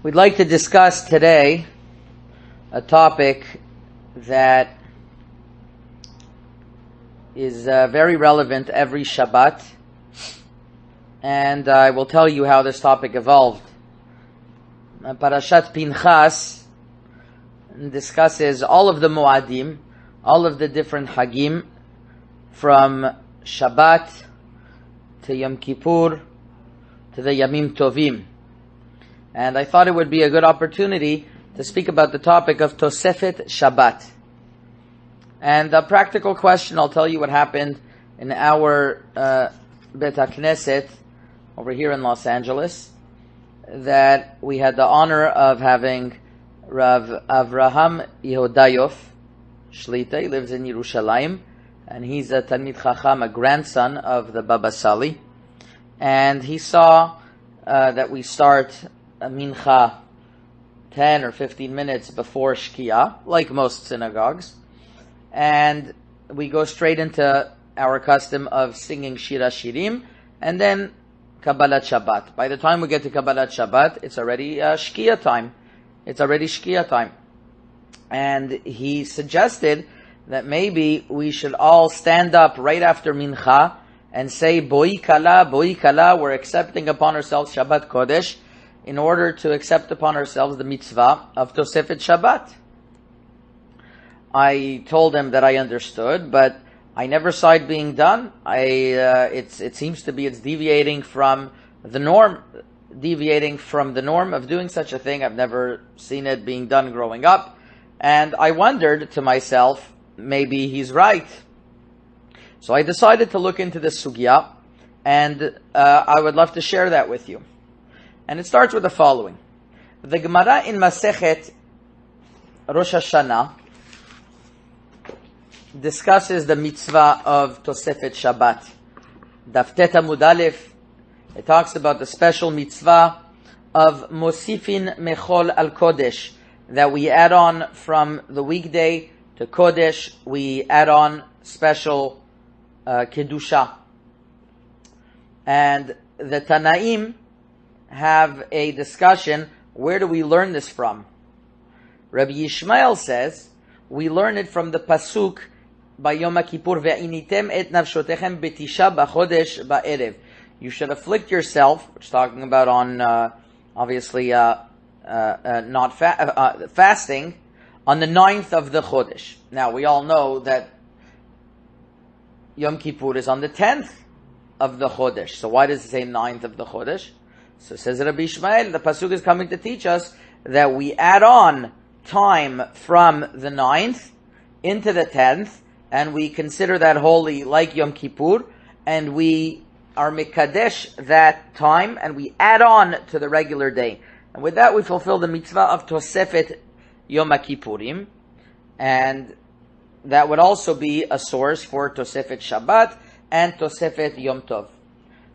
We'd like to discuss today a topic that is very relevant every Shabbat, and I will tell you how this topic evolved. Parashat Pinchas discusses all of the Moadim, all of the different Hagim, from Shabbat to Yom Kippur to the Yamim Tovim. And I thought it would be a good opportunity to speak about the topic of Tosefet Shabbat. And a practical question, I'll tell you what happened in our Bet HaKnesset over here in Los Angeles, that we had the honor of having Rav Avraham Yehodayov Shlita. He lives in Yerushalayim, and he's a Talmid Chacham, a grandson of the Baba Sali. And he saw that we start a mincha 10 or 15 minutes before Shkia, like most synagogues. And we go straight into our custom of singing Shira Shirim, and then Kabbalat Shabbat. By the time we get to Kabbalat Shabbat, it's already Shkia time. And he suggested that maybe we should all stand up right after Mincha and say, Boi Kala, we're accepting upon ourselves Shabbat Kodesh, in order to accept upon ourselves the mitzvah of Tosefet Shabbat. I told him that I understood, but I never saw it being done. It seems to be it's deviating from the norm of doing such a thing. I've never seen it being done growing up, and I wondered to myself, maybe he's right. So I decided to look into this sugya, and I would love to share that with you. And it starts with the following. The Gemara in Masechet Rosh Hashanah discusses the mitzvah of Tosefet Shabbat. Daf Tet Amud Aleph, it talks about the special mitzvah of Mosifin Mechol al Kodesh, that we add on from the weekday to Kodesh, we add on special Kedusha. And the Tanaim have a discussion, where do we learn this from? Rabbi Yishmael says, we learn it from the Pasuk by Yom Kippur, ve'initem et nafshotechem betisha b'chodesh ba'erev. You should afflict yourself, which is talking about on, fasting, on the 9th of the Chodesh. Now, we all know that Yom Kippur is on the 10th of the Chodesh. So why does it say 9th of the Chodesh? So says Rabbi Ishmael, the Pasuk is coming to teach us that we add on time from the 9th into the 10th, and we consider that holy like Yom Kippur, and we are Mekadesh that time, and we add on to the regular day. And with that we fulfill the mitzvah of Tosefet Yom Kippurim, and that would also be a source for Tosefet Shabbat and Tosefet Yom Tov.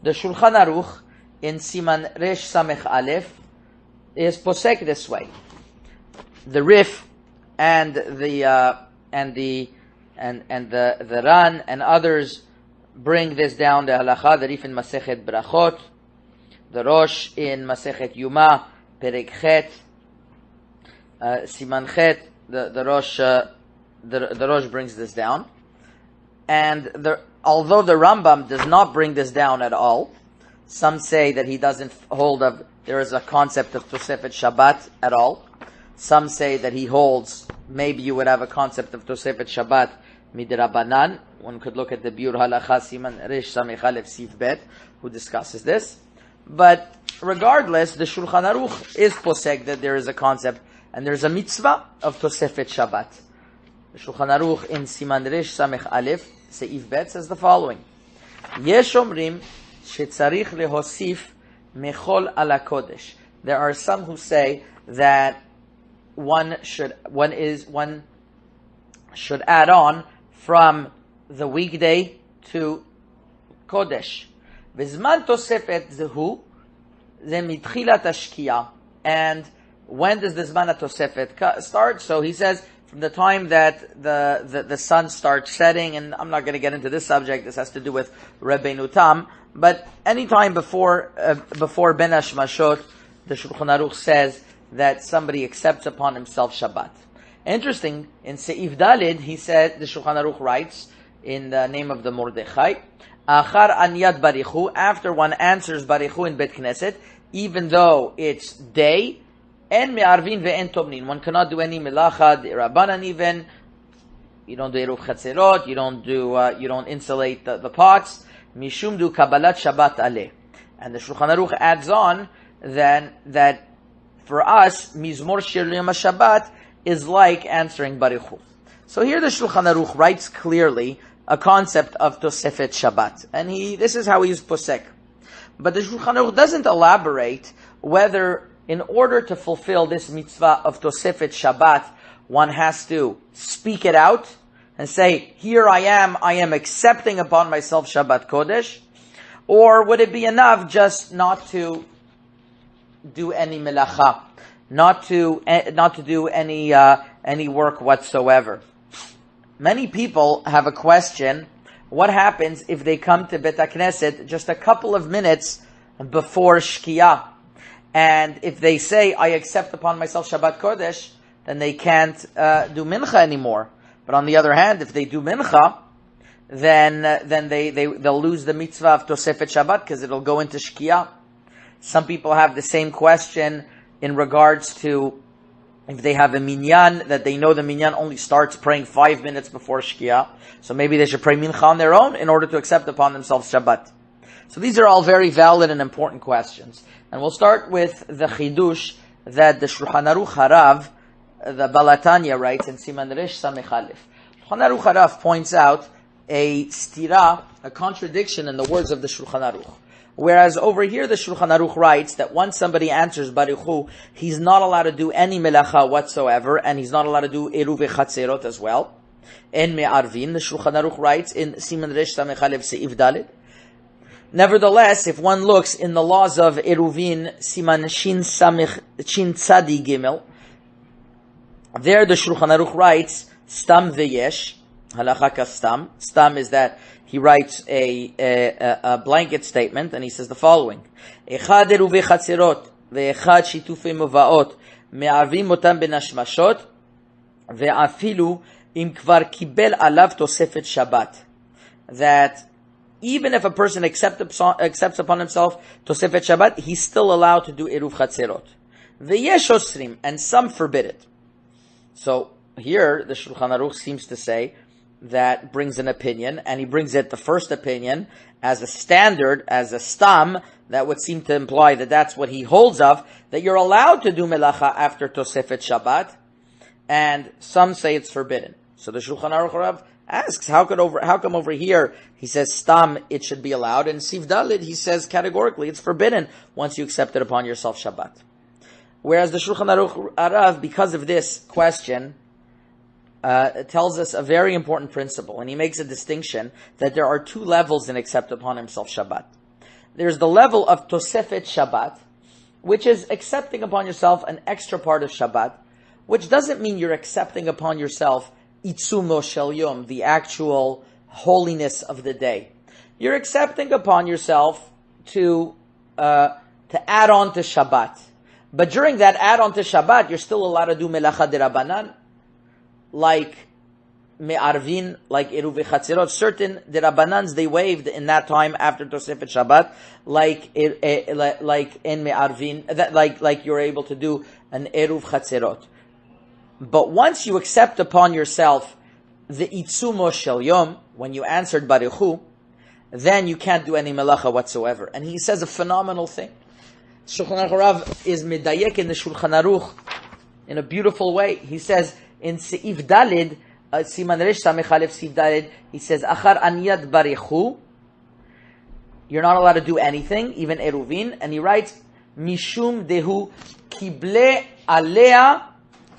The Shulchan Aruch in Siman Resh Samech Aleph is posek this way. The Rif and the Ran and others bring this down the halacha. The Rif in Masechet Brachot, the Rosh in Masechet Yuma Perek Chet, Siman Chet. The Rosh brings this down, and although the Rambam does not bring this down at all, some say that he doesn't hold of, there is a concept of Tosefet Shabbat at all. Some say that he holds, maybe you would have a concept of Tosefet Shabbat midrabanan. One could look at the Biur Halacha Siman Resh Samech Aleph Sif Bet, who discusses this. But regardless, the Shulchan Aruch is posek that there is a concept, and there is a mitzvah of Tosefet Shabbat. The Shulchan Aruch in Siman Resh Samech Aleph Seif Bet says the following: Yesh omrim shetzarich lehosif mechol ala kodesh. There are some who say that one should add on from the weekday to Kodesh. V'zman tosefet zehu ze mitchilat hashkia. And when does the zman tosefet start? So he says from the time that the sun starts setting, and I'm not going to get into this subject. This has to do with Rabbeinu Tam. But any time before Ben Hashmashot, the Shulchan Aruch says that somebody accepts upon himself Shabbat. Interesting, in Seif Dalid, he said, the Shulchan Aruch writes, in the name of the Mordechai, Achar Anyat Barichu, after one answers Barichu in Bet Knesset, even though it's day, En Me'arvin ve'en Tomnin, one cannot do any Melacha, Rabbanan even, you don't do Eruv Chatzerot, you don't insulate the pots, Mishum du Kabbalat Shabbat Aleh. And the Shulchan Aruch adds on then that for us, Mizmor Shir L'Yom HaShabbat is like answering Baruch Hu. So here the Shulchan Aruch writes clearly a concept of Tosefet Shabbat. And this is how he's posek. But the Shulchan Aruch doesn't elaborate whether in order to fulfill this mitzvah of Tosefet Shabbat, one has to speak it out and say, here I am accepting upon myself Shabbat Kodesh, or would it be enough just not to do any melacha, not to do any work whatsoever? Many people have a question: what happens if they come to Bet HaKnesset just a couple of minutes before Shkiyah, and if they say, "I accept upon myself Shabbat Kodesh," then they can't do mincha anymore. But on the other hand, if they do mincha, then they'll lose the mitzvah of Tosefet Shabbat because it'll go into Shkiyah. Some people have the same question in regards to if they have a minyan, that they know the minyan only starts praying 5 minutes before Shkiyah, so maybe they should pray mincha on their own in order to accept upon themselves Shabbat. So these are all very valid and important questions. And we'll start with the chidush that the Shulchan Aruch Harav, the Balatanya, writes in Siman Resh Samech Aleph. Shulchan Aruch Harav points out a stira, a contradiction in the words of the Shulchan Aruch. Whereas over here the Shulchan Aruch writes that once somebody answers Baruch Hu, he's not allowed to do any melacha whatsoever, and he's not allowed to do eruv chatzerot as well. En me'arvin, the Shulchan Aruch writes in Siman Resh Samech Aleph Seif Daled. Nevertheless, if one looks in the laws of eruvin, Siman Shin Tzadi Gimel, there the Shulchan Aruch writes stam veyesh halacha kastam. Stam is that he writes a blanket statement, and he says the following: Echad eruve chatzerot ve'echad shitufei movaot me'arvim otam benashmashot ve'afilu im kvar kibel alav tosefet Shabbat. That even if a person accepts upon himself Tosefet Shabbat, he's still allowed to do eruv chatzerot. Ve'yesh osrim, and some forbid it. So here the Shulchan Aruch seems to say that brings an opinion, and he brings it, the first opinion, as a standard, as a stam, that would seem to imply that that's what he holds of, that you're allowed to do melacha after Tosefet Shabbat, and some say it's forbidden. So the Shulchan Aruch Rav asks, how come over here he says stam, it should be allowed, and Sif Dalid he says categorically it's forbidden once you accept it upon yourself Shabbat. Whereas the Shulchan Aruch Rav, because of this question, tells us a very important principle, and he makes a distinction that there are two levels in accept upon himself Shabbat. There's the level of Tosefet Shabbat, which is accepting upon yourself an extra part of Shabbat, which doesn't mean you're accepting upon yourself Itzumo Shel Yom, the actual holiness of the day. You're accepting upon yourself to add on to Shabbat. But during that add-on to Shabbat, you're still allowed to do Melacha Derabanan, like Me'arvin, like Eruv Chatzerot. Certain Derabanans they waived in that time after Tosefet Shabbat, like En Me'arvin, like you're able to do an Eruv Chatzerot. But once you accept upon yourself the Itzumo Shel Yom, when you answered Baruch Hu, then you can't do any Melacha whatsoever. And he says a phenomenal thing. Shulchan Aruch Rav is medayek in the Shulchan Aruch in a beautiful way. He says in Seif Dalid, Siman Resh Samech Aleph Seif Dalid, he says, Achar Anyat Barechu, you're not allowed to do anything, even Eruvin, and he writes, Mishum Dehu Kible Alea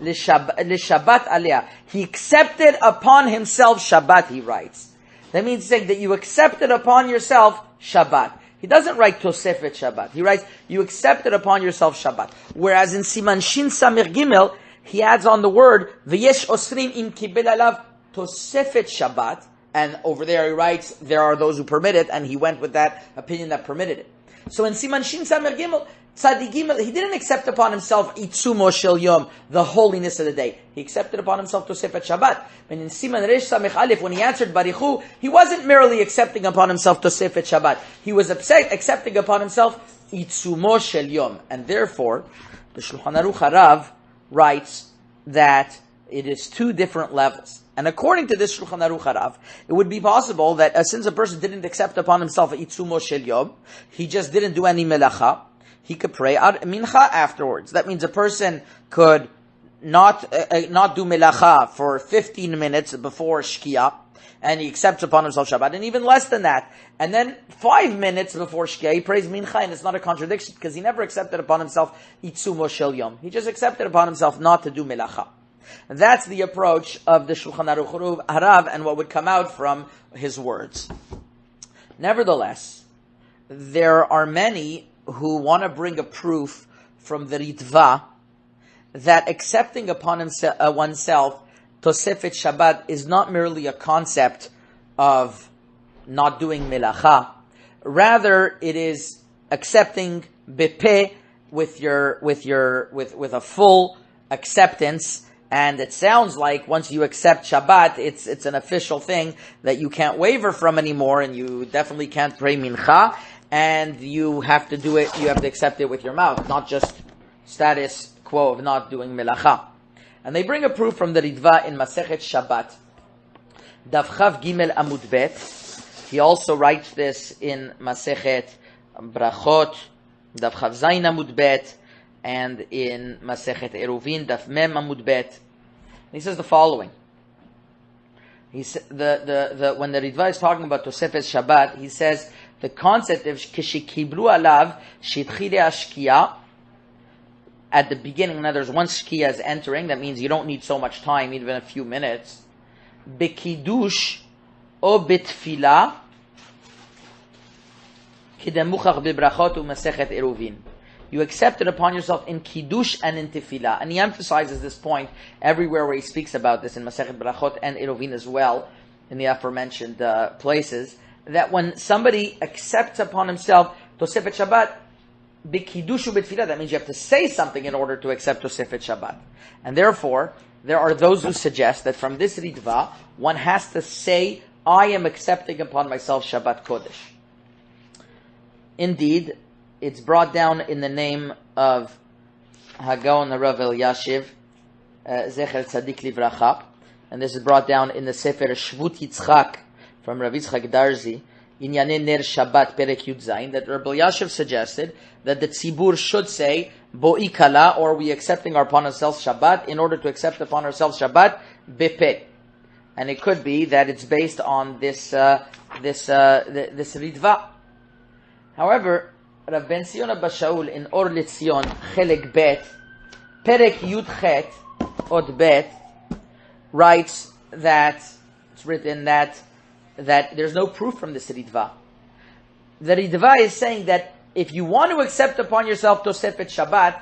L'Shabbat Alea. He accepted upon himself Shabbat, he writes. That means saying that you accepted upon yourself Shabbat. He doesn't write Tosefet Shabbat. He writes, you accepted upon yourself Shabbat. Whereas in Siman Shin Samech Gimel, he adds on the word, V'yesh osrim im kibel alav Tosefet Shabbat. And over there he writes, there are those who permit it, and he went with that opinion that permitted it. So in Siman Shin Samech Gimel, Tzaddigim, he didn't accept upon himself itzumo shel yom, the holiness of the day. He accepted upon himself Tosefet Shabbat. And in Siman Resh Samech Aleph, when he answered Barichu, he wasn't merely accepting upon himself Tosefet Shabbat. He was accepting upon himself itzumo shel yom. And therefore, the Shulchan Aruch Harav writes that it is two different levels. And according to this Shulchan Aruch Harav, it would be possible that since a person didn't accept upon himself itzumo shel yom, he just didn't do any melacha, he could pray out mincha afterwards. That means a person could not do melacha for 15 minutes before Shkia, and he accepts upon himself Shabbat, and even less than that. And then 5 minutes before Shkia, he prays mincha, and it's not a contradiction, because he never accepted upon himself itzumo shel yom. He just accepted upon himself not to do melacha. And that's the approach of the Shulchan Aruch Harav, and what would come out from his words. Nevertheless, there are many who want to bring a proof from the Ritva that accepting upon oneself Tosefet Shabbat is not merely a concept of not doing melacha. Rather, it is accepting bepeh with a full acceptance. And it sounds like once you accept Shabbat, it's an official thing that you can't waver from anymore, and you definitely can't pray mincha, and you have to do it, you have to accept it with your mouth, not just status quo of not doing melacha. And they bring a proof from the Ritva in Masechet Shabbat, Daf Chav Gimel Amud Bet. He also writes this in Masechet Brachot, Daf Chav Zayin Amud Bet, and in Masechet Eruvin, Daf Mem Amud Bet. He says the following. He when the Ritva is talking about Tosefet Shabbat, he says the concept of Kishikiblu Alav Shitchide Ashkia. At the beginning, in other words, once Shkia is entering, that means you don't need so much time, even a few minutes. Bekidush o betfila kidemuchach bebrachot u'masechet eruvin. You accept it upon yourself in Kiddush and in Tefillah. And he emphasizes this point everywhere where he speaks about this, in Masechet Brachot and Eruvin as well, in the aforementioned places, that when somebody accepts upon himself Tosefet Shabbat, B'Kiddush u'B'Tefillah, that means you have to say something in order to accept Tosefet Shabbat. And therefore, there are those who suggest that from this Ritva, one has to say, I am accepting upon myself Shabbat Kodesh. Indeed, it's brought down in the name of Hagaon Rav Elyashiv, Zecher Tzadik Livracha, and this is brought down in the Sefer Shvut Yitzchak from Rav Yitzchak Darzi, Inyanei Ner Shabbat Perek Yud Zayin, that Rav Elyashiv suggested that the Tzibur should say Bo'i Kala, or we accepting upon ourselves Shabbat, in order to accept upon ourselves Shabbat Bepeh. And it could be that it's based on this Ritva. However, Rav Ben Zion Abba Shaul in Or Letzion, Chelek Bet, Perek Yud Chet, Od Bet, writes that, it's written that there's no proof from this Ritva. The Ritva is saying that if you want to accept upon yourself Tosefet Shabbat,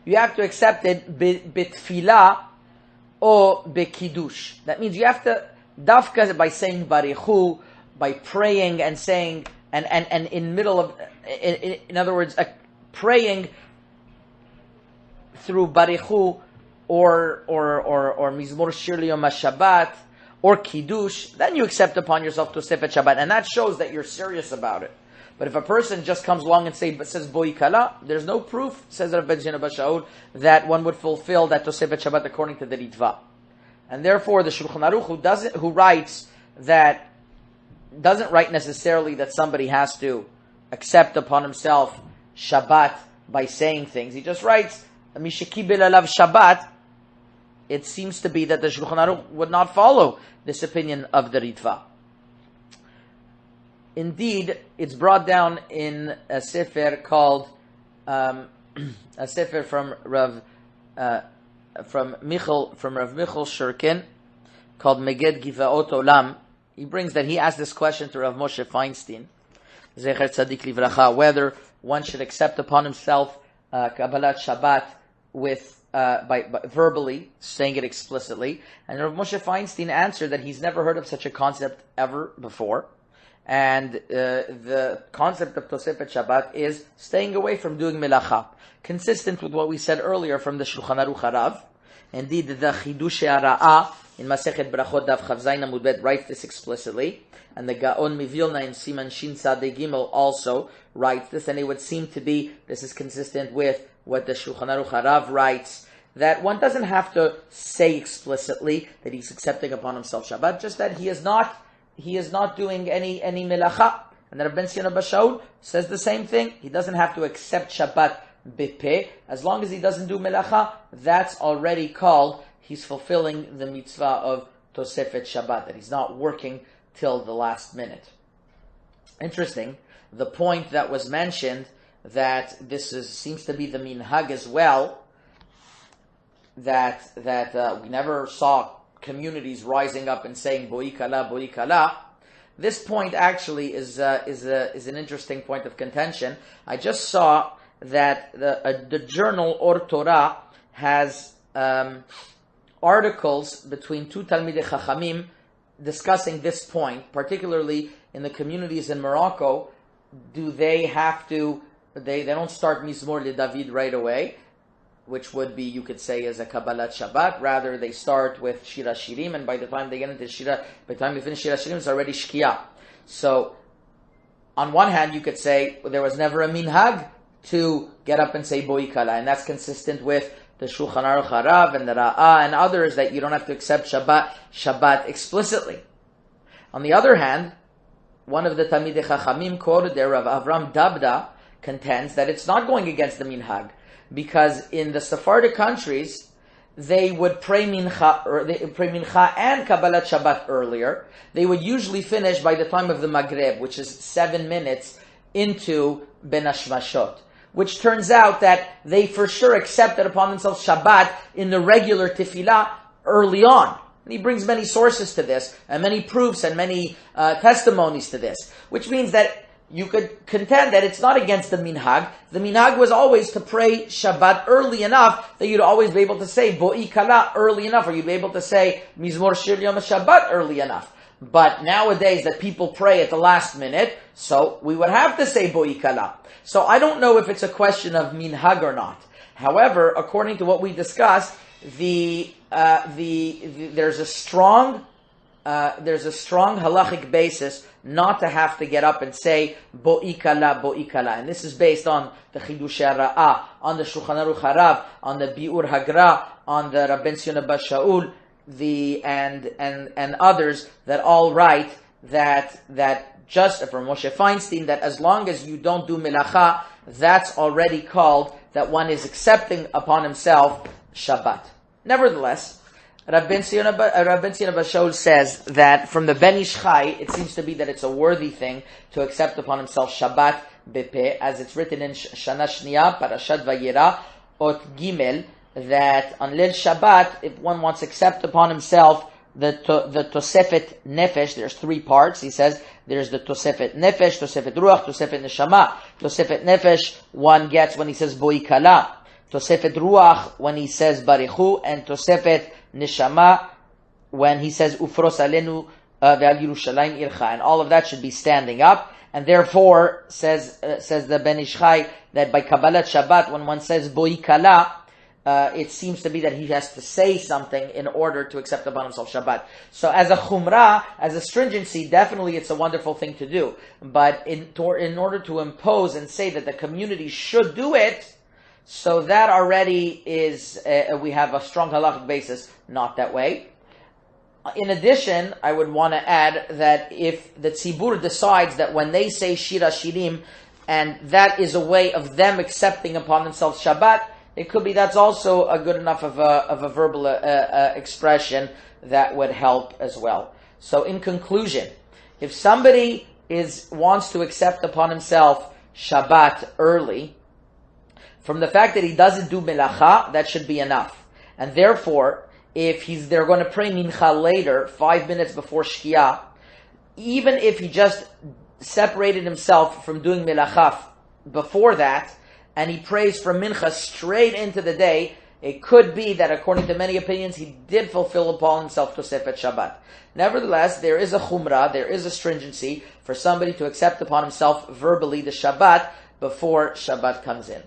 you have to accept it Betfilah or Bekiddush. That means you have to, dafka by saying Barichu, by praying and saying, and in middle of, in other words, praying through Barichu or Mizmor Shir Yom HaShabbat or Kiddush, then you accept upon yourself Tosefet Shabbat, and that shows that you're serious about it. But if a person just comes along and says Bo'i Kala, there's no proof, says Rav Ben Zion Abba Shaul, that one would fulfill that Tosefet Shabbat according to the Ritva. And therefore, the Shulchan Aruch who writes that, doesn't write necessarily that somebody has to accept upon himself Shabbat by saying things. He just writes, Mishikibel alav Shabbat. It seems to be that the Shulchan Aruch would not follow this opinion of the Ritva. Indeed, it's brought down in a sefer called a sefer from Rav Michal Shurkin called Meged Givaot Olam. He brings that he asked this question to Rav Moshe Feinstein, Zecher Tzadik Livracha, whether one should accept upon himself Kabbalat Shabbat with by verbally saying it explicitly. And Rav Moshe Feinstein answered that he's never heard of such a concept ever before, And the concept of Tosefet Shabbat is staying away from doing melacha, consistent with what we said earlier from the Shulchan Aruch Harav. Indeed, the Chidush Ha'ara'ah in Masechet Brachot Daf Chav Zayin Amud Bet writes this explicitly, and the Gaon Mivilna in Siman Shin Tzadei Gimel also writes this, and it would seem to be this is consistent with what the Shulchan Aruch Harav writes, that one doesn't have to say explicitly that he's accepting upon himself Shabbat, just that he is not doing any melacha. And the Rabbi Tzionah Bashaul says the same thing. He doesn't have to accept Shabbat bipeh. As long as he doesn't do melacha, that's already called he's fulfilling the mitzvah of Tosefet Shabbat, that he's not working till the last minute. Interesting, the point that was mentioned, that seems to be the minhag as well, that we never saw communities rising up and saying boi kala. This point actually is an interesting point of contention. I just saw that the journal Or Torah has articles between two Talmidei Chachamim discussing this point, particularly in the communities in Morocco. Do they have to? They don't start Mizmor LeDavid right away, which would be, you could say, as a Kabbalat Shabbat. Rather, they start with Shira Shirim, and by the time they get into Shira, by the time they finish Shira Shirim, it's already Shkia. So, on one hand, you could say there was never a minhag to get up and say Boi Kala, and that's consistent with the Shulchan Aruch Harav and the Ra'ah and others, that you don't have to accept Shabbat explicitly. On the other hand, one of the Talmidei Chachamim quoted there, Rav Avram Dabda, contends that it's not going against the minhag, because in the Sephardic countries, they would pray mincha and Kabbalat Shabbat earlier. They would usually finish by the time of the Maghreb, which is 7 minutes into Ben Hashmashot, which turns out that they for sure accepted upon themselves Shabbat in the regular tefillah early on. And he brings many sources to this, and many proofs and many testimonies to this, which means that you could contend that it's not against the minhag. The minhag was always to pray Shabbat early enough that you'd always be able to say Boi Kala early enough, or you'd be able to say Mizmor Shir Yom Shabbat early enough. But nowadays that people pray at the last minute, so we would have to say Boi Kala. So I don't know if it's a question of minhag or not. However, according to what we discussed, there's a strong halachic basis not to have to get up and say Boi Kala, and this is based on the Chidush Ha'ara'ah, on the Shulchan Aruch Harav, on the Biur Hagra, on the Rabbi Tzionah Bashaul, and others that all write that just from Moshe Feinstein, that as long as you don't do melacha, that's already called that one is accepting upon himself Shabbat. Nevertheless, Rabbi Tzionah Bashaul says that from the Ben Ish Chai, it seems to be that it's a worthy thing to accept upon himself Shabbat bepeh, as it's written in Shana Shniya, Parashat Vayera, Ot Gimel, that on Leil Shabbat, if one wants to accept upon himself the Tosefet Nefesh, there's 3 parts. He says there's the Tosefet Nefesh, Tosefet Ruach, Tosefet Neshama. Tosefet Nefesh one gets when he says Boi Kala. Tosefet Ruach when he says Barichu, and Tosefet Neshama when he says Ufros Alenu Ve'al Yerushalayim Ircha, and all of that should be standing up. And therefore, says the Ben Ish Chai, that by Kabbalat Shabbat, when one says Boi Kala, it seems to be that he has to say something in order to accept upon himself Shabbat. So as a chumrah, as a stringency, definitely it's a wonderful thing to do. But in order to impose and say that the community should do it, so that already is, we have a strong halachic basis, not that way. In addition, I would want to add that if the tzibur decides that when they say Shira Shirim, and that is a way of them accepting upon themselves Shabbat, it could be that's also a good enough of a verbal expression that would help as well. So in conclusion, if somebody wants to accept upon himself Shabbat early, from the fact that he doesn't do melacha, that should be enough. And therefore, if they're going to pray mincha later, 5 minutes before Shkia, even if he just separated himself from doing melacha before that, and he prays from mincha straight into the day, it could be that according to many opinions, he did fulfill upon himself Tosefet Shabbat. Nevertheless, there is a chumrah, there is a stringency for somebody to accept upon himself verbally the Shabbat before Shabbat comes in.